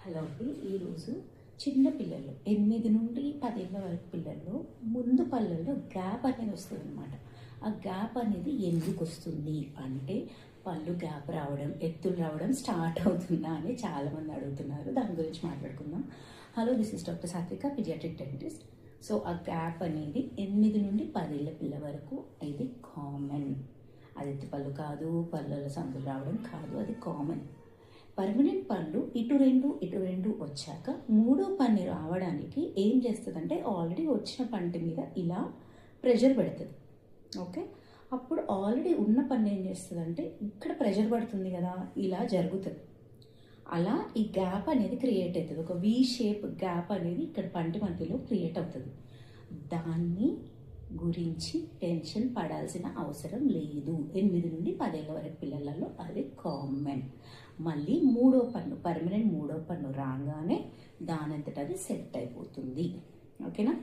Hello అండి. ఈరోజు చిన్న పిల్లలు 8 నుండి 10 ఏళ్ళ వరకు పిల్లల్లో ముందు పళ్ళల్లో గ్యాప్ అనేది వస్తుంది అనమాట. ఆ గ్యాప్ అనేది ఎందుకు వస్తుంది అంటే పళ్ళు గ్యాప్ రావడం, ఎత్తులు రావడం స్టార్ట్ అవుతుందా అని చాలామంది అడుగుతున్నారు. దాని గురించి మాట్లాడుకుందాం. హలో, దిస్ ఇస్ డాక్టర్ సాత్విక, పీడియాట్రిక్ డెంటిస్ట్. సో ఆ గ్యాప్ అనేది 8 నుండి 10 ఏళ్ళ పిల్ల వరకు ఇది కామన్. అది ఎత్తి పళ్ళు కాదు, పళ్ళలో సందులు రావడం కాదు, అది కామన్. పర్మనెంట్ పళ్ళు ఇటు రెండు వచ్చాక మూడో పన్ను రావడానికి ఏం చేస్తుందంటే ఆల్రెడీ వచ్చిన పంటి మీద ఇలా ప్రెషర్ పెడుతుంది. ఓకే, అప్పుడు ఆల్రెడీ ఉన్న పన్ను ఏం చేస్తుందంటే ఇక్కడ ప్రెషర్ పడుతుంది కదా, ఇలా జరుగుతుంది. అలా ఈ గ్యాప్ అనేది క్రియేట్ అవుతుంది. ఒక వి షేప్ గ్యాప్ అనేది ఇక్కడ పంటి మధ్యలో క్రియేట్ అవుతుంది. దాన్ని గురించి టెన్షన్ పడాల్సిన అవసరం లేదు. 8 నుండి 10 ఏళ్ళ వరకు పిల్లలలో అది కామన్. మళ్ళీ మూడో పన్ను, పర్మనెంట్ మూడో పన్ను రాగానే దానంతట అది సెట్ అయిపోతుంది. ఓకేనా?